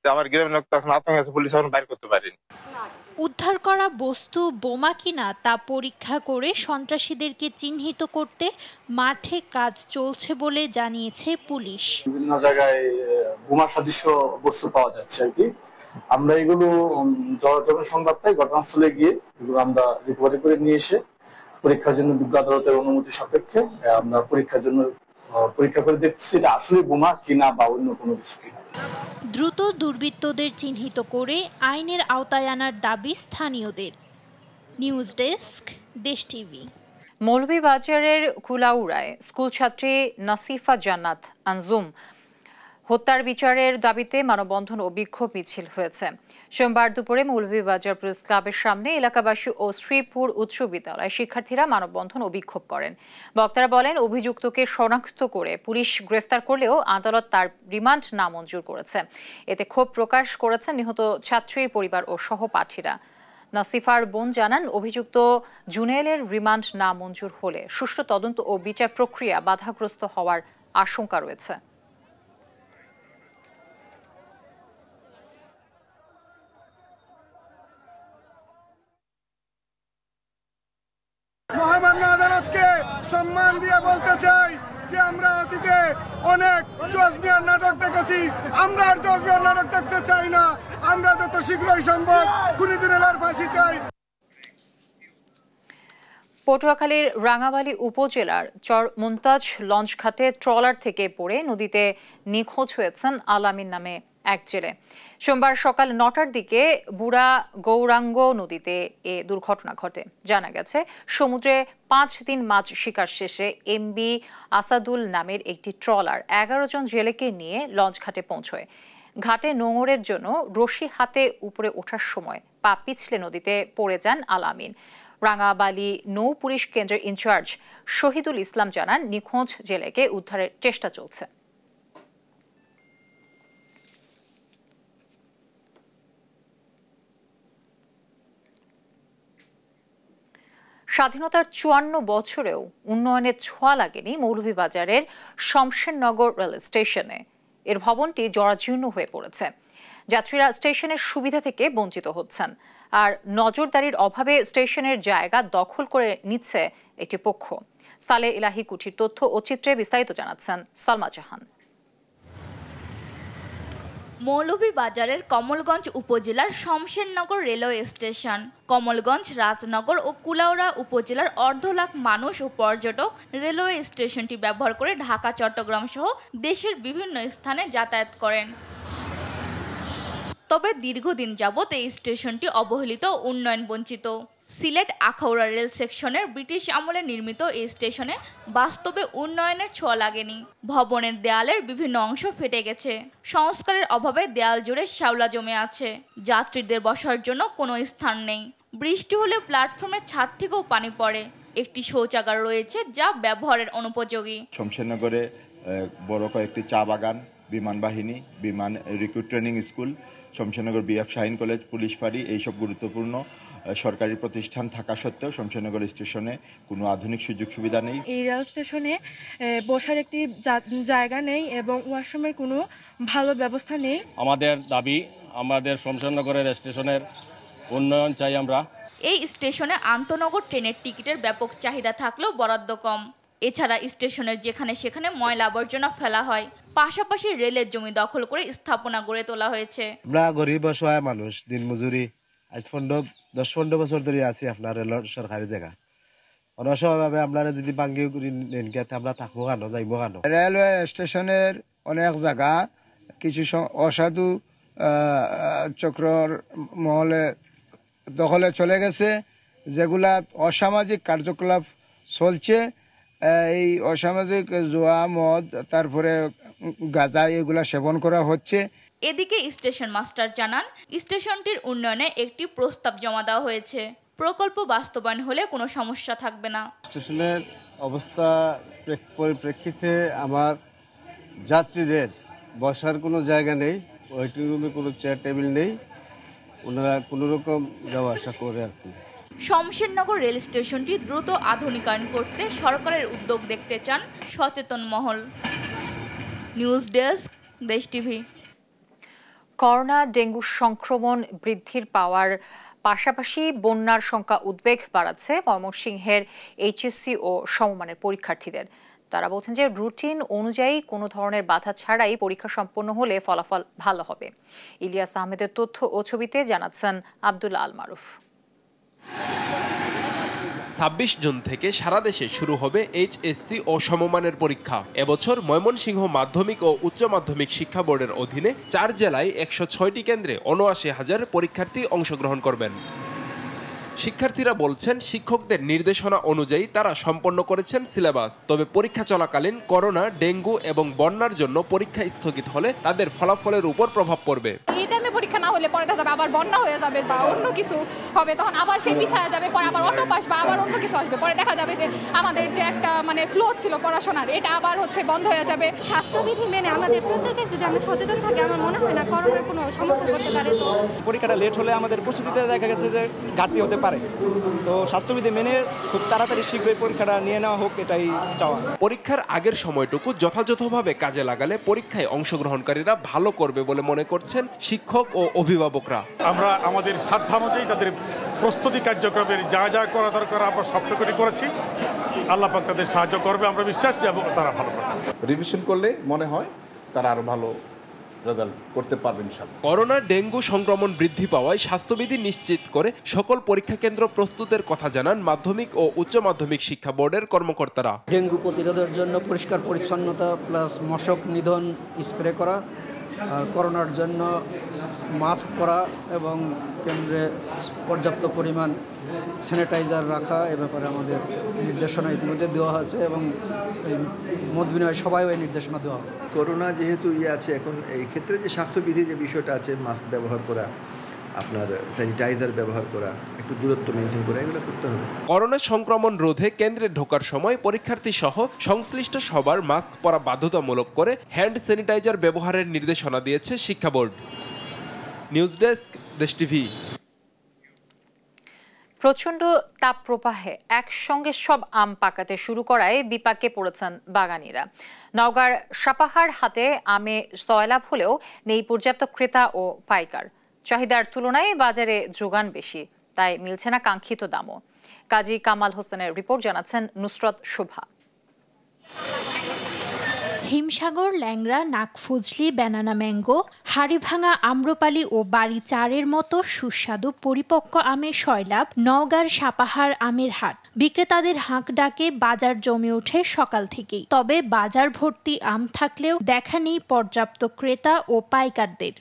আমার গ্রামের লোক তখন আতঙ্ক আছে, পুলিশ এখন বাইর করতে পারেনি। উদ্ধার করা বস্তু বোমা কিনা তা পরীক্ষা করে সন্ত্রাসীদেরকে চিহ্নিত করতে মাঠে কাজ চলছে বলে জানিয়েছে পুলিশ। বিভিন্ন জায়গায় বোমা সদৃশ বস্তু পাওয়া যাচ্ছে আর কি। আমরা এগুলো যখন সংবাদ পাই ঘটনাস্থলে গিয়ে এগুলো আমরা রিকভারি করে নিয়ে এসে পরীক্ষার জন্য বিজ্ঞ আদালতের অনুমতি সাপেক্ষে আমরা পরীক্ষা করে দেখছি এটা আসলে বোমা কিনা বা অন্য কোনো কিছু কিনা। দ্রুত দুর্বৃত্তদের চিহ্নিত করে আইনের আওতায় আনার দাবি স্থানীয়দের। নিউজ ডেস্ক, দেশ টিভি। মৌলভীবাজারের কুলাউড়ায় স্কুলছাত্রী নাসিফা জান্নাত আনজুম হত্যার বিচারের দাবিতে মানববন্ধন ও বিক্ষোভ মিছিল হয়েছে। সোমবার দুপুরে মৌলভীবাজার প্রেস ক্লাবের সামনে এলাকাবাসী ও শ্রীপুর উচ্চ বিদ্যালয় শিক্ষার্থীরা মানববন্ধন ও বিক্ষোভ করেন। বক্তারা বলেন, অভিযুক্তকে শনাক্ত করে পুলিশ গ্রেফতার করলেও আদালত তার রিমান্ড নামঞ্জুর করেছে। এতে ক্ষোভ প্রকাশ করেছেন নিহত ছাত্রীর পরিবার ও সহপাঠীরা। নাসিফার বোন জানান, অভিযুক্ত জুনেলের রিমান্ড নামঞ্জুর হলে সুষ্ঠু তদন্ত ও বিচার প্রক্রিয়া বাধাগ্রস্ত হওয়ার আশঙ্কা রয়েছে। মহামান্য আদালতকে সম্মান দিয়ে বলতে চাই যে আমরা অতীতে অনেক জজমিয়ার নাটক দেখেছি, আমরা আর 10 বেলা নাটক দেখতে চাই না। আমরা যত শীঘ্রই সম্ভব খুনিদের ফাঁসি চাই। পটুয়াখালীর রাঙাবালী উপজেলার চর মুনতাজ লঞ্চঘাটে ট্রলার থেকে পড়ে নদীতে নিখোঁজ হয়েছেন আলামিন নামে এক জেলে। সোমবার সকাল 9টার দিকে বুড়া গৌরাঙ্গ নদীতে এ দুর্ঘটনা ঘটে। জানা গেছে সমুদ্রে 5 দিন মাছ শিকার শেষে এমবি আসাদুল নামের একটি ট্রলার 11 জন জেলেকে নিয়ে লঞ্চঘাটে পৌঁছয়। ঘাটে নোঙরের জন্য রশি হাতে উপরে ওঠার সময় পা পিছলে নদীতে পড়ে যান আলামিন। রাঙাবালী নৌ পুলিশ কেন্দ্রের ইনচার্জ শহীদুল ইসলাম জানান, নিখোঁজ জেলেকে উদ্ধারের চেষ্টা চলছে। স্বাধীনতার 54 বছরেও উন্নয়নের ছোঁয়া লাগেনি মৌলভীবাজারের শমশেরনগর রেল স্টেশনে। এর ভবনটি জরাজীর্ণ হয়ে পড়েছে। যাত্রীরা স্টেশনের সুবিধা থেকে বঞ্চিত হচ্ছেন, আর নজরদারির অভাবে স্টেশনের জায়গা দখল করে নিচ্ছে একটি পক্ষ। সালে ইলাহি কুঠির তথ্য ও চিত্রে বিস্তারিত জানাচ্ছেন সালমা জাহান। মৌলভীবাজারের কমলগঞ্জ উপজেলার শমশেরনগর রেলওয়ে স্টেশন। কমলগঞ্জ, রাজনগর ও কুলাউড়া উপজেলার 1.5 লাখ মানুষ ও পর্যটক রেলওয়ে স্টেশনটি ব্যবহার করে ঢাকা, চট্টগ্রাম সহ দেশের বিভিন্ন স্থানে যাতায়াত করেন। তবে দীর্ঘদিন যাবৎ এই স্টেশনটি অবহেলিত ও উন্নয়ন বঞ্চিত। সিলেট আখাউড়া রেল সেকশনের ব্রিটিশ আমলে নির্মিত এই স্টেশনে বাস্তবে উন্নয়নের ছোঁয়া লাগেনি। ভবনের দেয়ালের বিভিন্ন অংশ ফেটে গেছে। সংস্কারের অভাবে দেয়াল জুড়ে শ্যাওলা জমে আছে। যাত্রীদের বসার জন্য কোনো স্থান নেই। বৃষ্টি হলে প্ল্যাটফর্মের ছাদ থেকেও পানি পড়ে। একটি শৌচাগার রয়েছে যা ব্যবহারের অনুপযোগী। শমশেরনগরে বড় কয়েকটি চা বাগান, বিমান বাহিনী, বিমান recruit training school, Shamshernagar BF Shaheen college, পুলিশ ফাঁড়ি এইসব গুরুত্বপূর্ণ সরকারি প্রতিষ্ঠান থাকা সত্ত্বেও শমশেরনগর স্টেশনে কোনো আধুনিক সুযোগ সুবিধা নেই। এই রেল স্টেশনে বসার একটি জায়গা নেই এবং ওয়াশরুমের কোনো ভালো ব্যবস্থা নেই। আমাদের দাবি, আমাদের শমশেরনগরের স্টেশনের উন্নয়ন চাই আমরা। এই স্টেশনে আন্তনগর ট্রেনের টিকিটের ব্যাপক চাহিদা থাকলেও বরাদ্দ কম। এছাড়া স্টেশনের যেখানে সেখানে ময়লা আবর্জনা ফেলা হয়। পাশাপাশি রেলের জমি দখল করে স্থাপনা গড়ে তোলা হয়েছে। আমরা গরিব অসহায় মানুষ, দিনমজুরি, আজ 10-15 বছর ধরে আছি আপনার রেলের সরকারি জায়গা। অনসভাবে আপনারা যদি ভাঙ্গি নেন আমরা থাকবো কেন, যাইবো কেন? রেলওয়ে স্টেশনের অনেক জায়গা কিছু অসাধু চক্রর মহলে দখলে চলে গেছে, যেগুলা অসামাজিক কার্যকলাপ চলছে। এই অসামাজিক জুয়া, মদ, তারপরে গাঁজা এগুলা সেবন করা হচ্ছে। এদিকে স্টেশন মাস্টার জানান, স্টেশনটির উন্নয়নে একটি প্রস্তাব জমা দেওয়া হয়েছে। প্রকল্প বাস্তবায়ন হলে কোনো সমস্যা থাকবে না। স্টেশনের অবস্থা পরিপ্রেক্ষিতে আমার যাত্রীদের বসার কোনো জায়গা নেই, ওয়েটিং রুমে কোনো চেয়ার টেবিল নেই, ওনারা কোনো রকম যাওয়া আসা করে আর কি। শমশেরনগর রেল স্টেশনটি দ্রুত আধুনিকায়ন করতে সরকারের উদ্যোগ দেখতে চান সচেতন মহল। নিউজ ডেস্ক, দেশ টিভি। করোনা, ডেঙ্গু সংক্রমণ বৃদ্ধির পাওয়ার পাশাপাশি বন্যার সংখ্যা উদ্বেগ বাড়াচ্ছে ময়মনসিংহের এইচএসসি ও সমমানের পরীক্ষার্থীদের। তারা বলছেন যে রুটিন অনুযায়ী কোনো ধরনের বাধা ছাড়াই পরীক্ষা সম্পন্ন হলে ফলাফল ভালো হবে। ইলিয়াস আহমেদের তথ্য ও ছবিতে জানাচ্ছেন আব্দুল আল মারুফ। 26 জুন থেকে সারা দেশে শুরু হবে এইচএসসি ও সমমানের পরীক্ষা। এবছর ময়মনসিংহ মাধ্যমিক ও উচ্চ মাধ্যমিক শিক্ষা বোর্ডের অধীনে 4 জেলায় 106টি কেন্দ্রে 79,000 পরীক্ষার্থী অংশগ্রহণ করবেন। শিক্ষার্থীরা বলছেন শিক্ষকদের নির্দেশনা অনুযায়ী তারা সম্পন্ন করেছেন সিলেবাস। তবে পরীক্ষা চলাকালীন করোনা, ডেঙ্গু এবং বন্যার জন্য পরীক্ষা স্থগিত হলে তাদের ফলাফলের উপর প্রভাব পড়বে। এই টাইমে পরীক্ষা না হলে পরে দেখা যাবে আবার বন্যা হয়ে যাবে বা অন্য কিছু হবে, তখন আবার সে পিছায়া যাবে, পরে আবার অটো পাস বা আবার অন্য কিছু আসবে, পরে দেখা যাবে যে আমাদের যে একটা ফ্লো ছিল পড়াশোনার এটা আবার বন্ধ হয়ে যাবে। স্বাস্থ্যবিধি মেনে আমাদের প্রত্যেকের যদি আমরা সচেতন থাকি আমার মনে হয় না করোনা কোনো সমস্যা করতে পারে। তো পরীক্ষাটা লেট হলে আমাদের প্রস্তুতিতে দেখা গেছে যে ঘাটতি হতে পারে, তো স্বাস্থ্যবিধি মেনে খুব তাড়াতাড়ি শীঘ্রই পরীক্ষাটা নিয়ে নেওয়া হোক, এটাই চাওয়া। পরীক্ষার আগের সময়টুকু যথাযথভাবে কাজে লাগালে পরীক্ষায় অংশগ্রহণকারীরা ভালো করবে বলে মনে করছেন শিক্ষক ও অভিভাবকরা। আমরা আমাদের সাধ্যানুযায়ী তাদের প্রস্তুতি কার্যক্রমের যা যা করা দরকার আমরা সবটুকুনি করেছি। আল্লাহ পাক তাদের সাহায্য করবে, আমরা বিশ্বাস যে তারা ভালো করবে। রিভিশন করলে মনে হয় তারা আরো ভালো রেজাল্ট করতে পারবেন ইনশাআল্লাহ। করোনা ডেঙ্গু সংক্রমণ বৃদ্ধি পাওয়ায় স্বাস্থ্যবিধি নিশ্চিত করে সকল পরীক্ষা কেন্দ্র প্রস্তুতের কথা জানান মাধ্যমিক ও উচ্চ মাধ্যমিক শিক্ষা বোর্ডের কর্মকর্তারা। ডেঙ্গু প্রতিরোধের জন্য পরিষ্কার পরিচ্ছন্নতা প্লাস মশক নিধন স্প্রে করা, আর করোনার জন্য মাস্ক পরা এবং কেন্দ্রে পর্যাপ্ত পরিমাণ স্যানিটাইজার রাখা, এ ব্যাপারে আমাদের নির্দেশনা ইতিমধ্যে দেওয়া হয়েছে এবং মত বিনিময় সবাই ওই নির্দেশনা দেওয়া হবে। করোনা যেহেতু আছে এখন, এই ক্ষেত্রে যে স্বাস্থ্যবিধি যে বিষয়টা আছে, মাস্ক ব্যবহার করা, আপনার স্যানিটাইজার ব্যবহার করা, একটু দূরত্ব মেনটেন করা, এগুলো করতে হবে। করোনা সংক্রমণ রোধে কেন্দ্রে ঢোকার সময় পরীক্ষার্থী সহ সংশ্লিষ্ট সবার মাস্ক পরা বাধ্যতামূলক করে হ্যান্ড স্যানিটাইজার ব্যবহারের নির্দেশনা দিয়েছে শিক্ষা বোর্ড। নিউজ ডেস্ক, দেশ টিভি। প্রচণ্ড তাপপ্রবাহে একসঙ্গে সব আম পাকাতে শুরু করায় বিপাকে পড়েছেন বাগানীরা। নওগাঁর সাপাহার হাটে আমে সয়লাভ হলেও নেই পর্যাপ্ত ক্রেতা ও পাইকার। চাহিদার তুলনায় বাজারে যোগান বেশি, তাই মিলছে না কাঙ্ক্ষিত দামও। কাজী কামাল হোসেনের রিপোর্ট, জানাচ্ছেন নুসরত শোভা। হিমসাগর, ল্যাংড়া, নাকফুজলি, ব্যানানা ম্যাঙ্গো, হাড়িভাঙা আম্রপালি ও বাড়ি চারের মতো সুস্বাদু পরিপক্ক আমের সয়লাভ নওগাঁর সাপাহার আমের হাট। বিক্রেতাদের হাঁক ডাকে বাজার জমে ওঠে সকাল থেকেই। তবে বাজার ভর্তি আম থাকলেও দেখা নেই পর্যাপ্ত ক্রেতা ও পাইকারদের।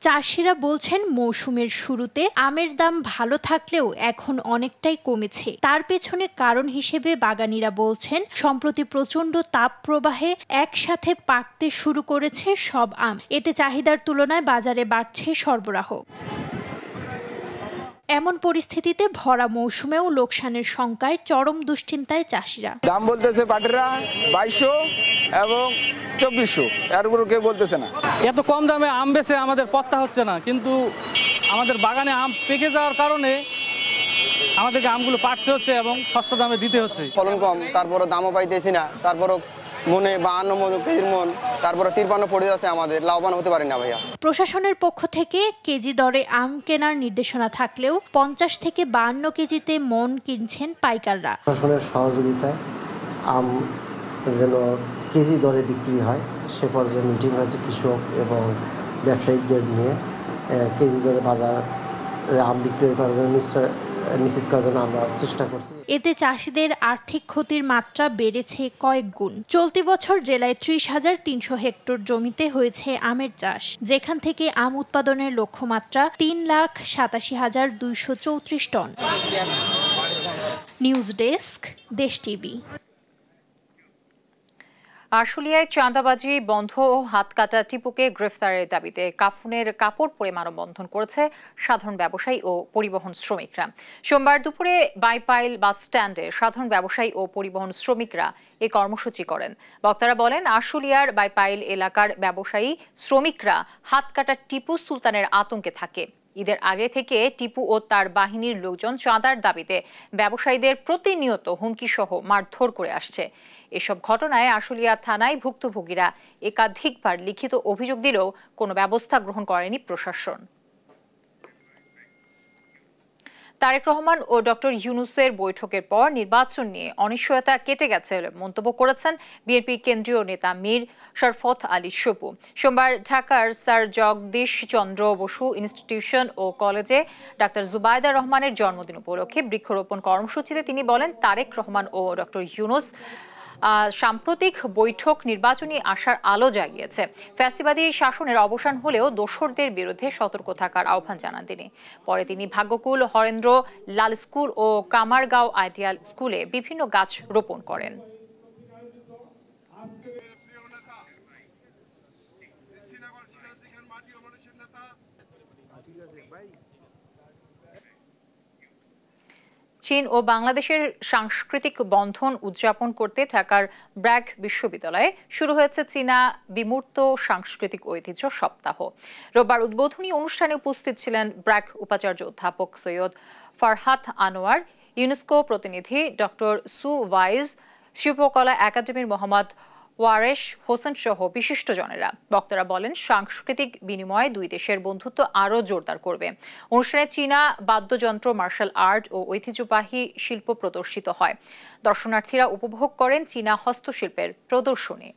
চাষিরা বলছেন মৌসুমের শুরুতে আমের দাম ভালো থাকলেও এখন অনেকটাই কমেছে। তার পেছনে কারণ হিসেবে বাগানীরা বলছেন সম্প্রতি প্রচণ্ড তাপ প্রবাহে একসাথে পাকতে শুরু করেছে সব আম। এতে চাহিদার তুলনায় বাজারে বাড়ছে সরবরাহ। এমন পরিস্থিতিতে ভরা মৌসুমেও লোকসানের শঙ্কায় চরম দুশ্চিন্তায় চাষিরা। দাম বলতেছে পাটেরা 2200 এবং 2400, এর উপর কেউ বলতেছে না। এত কম দামে আম বেচে আমাদের পত্তা হচ্ছে না, কিন্তু আমাদের বাগানে আম পেকে যাওয়ার কারণে আমাদেরকে আমগুলো পাড়তে হচ্ছে এবং সস্তা দামে দিতে হচ্ছে। ফলন কম, তারপরও দামও পাইতেছি না, তারপরও মনে 52 কেজির মন, তারপরে 53 পড়ে যাচ্ছে, আমাদের লাভবান হতে পারি না ভাইয়া। প্রশাসনের পক্ষ থেকে কেজি দরে আম কেনার নির্দেশনা থাকলেও 50 থেকে 52 কেজিতে মন কিনছেন পাইকাররা। প্রশাসনের সহযোগিতায় আম যেন কেজি দরে বিক্রি হয় সে পর্যায়ে মিটিং হয়েছে কৃষক এবং ব্যবসায়িকদের নিয়ে। কেজি দরে বাজারে আম বিক্রি করার জন্য নিশ্চিত করার জন্য আমরা চেষ্টা করছি। এতে চাষিদের আর্থিক ক্ষতির মাত্রা বেড়েছে কয়েক গুণ। চলতি বছর জেলায় 30,300 হেক্টর জমিতে হয়েছে আমের চাষ, যেখান থেকে আম উৎপাদনের লক্ষ্যমাত্রা 3,87,234 টন। নিউজ ডেস্ক, দেশ টিভি। আশুলিয়ায় চাঁদাবাজি বন্ধ ও হাত কাটা টিপুকে গ্রেফতারের দাবিতে কাফনের কাপড় পরে মানববন্ধন করেছে সাধারণ ব্যবসায়ী ও পরিবহন শ্রমিকরা। সোমবার দুপুরে বাইপাইল বাস স্ট্যান্ডে সাধারণ ব্যবসায়ী ও পরিবহন শ্রমিকরা এ কর্মসূচি করেন। বক্তারা বলেন, আশুলিয়ার বাইপাইল এলাকার ব্যবসায়ী শ্রমিকরা হাত কাটা টিপু সুলতানের আতঙ্কে থাকে। ঈদের আগে থেকে টিপু ও তার বাহিনীর লোকজন চাঁদার দাবিতে ব্যবসায়ীদের প্রতিনিয়ত হুমকি সহ মারধর করে আসছে। এসব ঘটনায় আশুলিয়া থানায় ভুক্তভোগীরা একাধিকবার লিখিত অভিযোগ দিলেও কোনো ব্যবস্থা গ্রহণ করেনি প্রশাসন। তারেক রহমান ও ডক্টর ইউনূসের বৈঠকের পর নির্বাচন নিয়ে অনিশ্চয়তা কেটে গেছে বলে মন্তব্য করেছেন বিএনপির কেন্দ্রীয় নেতা মীর শরফত আলী সপু। সোমবার ঢাকার স্যার জগদীশ চন্দ্র বসু ইনস্টিটিউশন ও কলেজে ডাক্তার জুবাইদা রহমানের জন্মদিন উপলক্ষে বৃক্ষরোপণ কর্মসূচিতে তিনি বলেন, তারেক রহমান ও ডক্টর ইউনূস সাম্প্রতিক বৈঠক নির্বাচনী আশার আলো জাগিয়েছে। ফ্যাসিবাদী শাসনের অবসান হলেও দোসরদের বিরুদ্ধে সতর্ক থাকার আহ্বান জানান তিনি। পরে তিনি ভাগ্যকুল, হরেন্দ্র লাল স্কুল ও কামারগাঁও আইডিয়াল স্কুলে বিভিন্ন গাছ রোপণ করেন। চীন ও বাংলাদেশের সাংস্কৃতিক বন্ধন উদযাপন করতে ঢাকার ব্র্যাক বিশ্ববিদ্যালয়ে শুরু হয়েছে চীনা বিমূর্ত সাংস্কৃতিক ঐতিহ্য সপ্তাহ। রোববার উদ্বোধনী অনুষ্ঠানে উপস্থিত ছিলেন ব্র্যাক উপাচার্য অধ্যাপক সৈয়দ ফারহাত আনোয়ার, ইউনেস্কো প্রতিনিধি ডক্টর সু ওয়াইজ, শিল্পকলা একাডেমির মোহাম্মদ ওয়ারেশ হোসেন সহ বিশিষ্টজনেরা। বক্তারা বলেন, সাংস্কৃতিক বিনিময়ে দুই দেশের বন্ধুত্ব আরও জোরদার করবে। অনুষ্ঠানে চীনা বাদ্যযন্ত্র, মার্শাল আর্ট ও ঐতিহ্যবাহী শিল্প প্রদর্শিত হয়। দর্শনার্থীরা উপভোগ করেন চীনা হস্তশিল্পের প্রদর্শনী।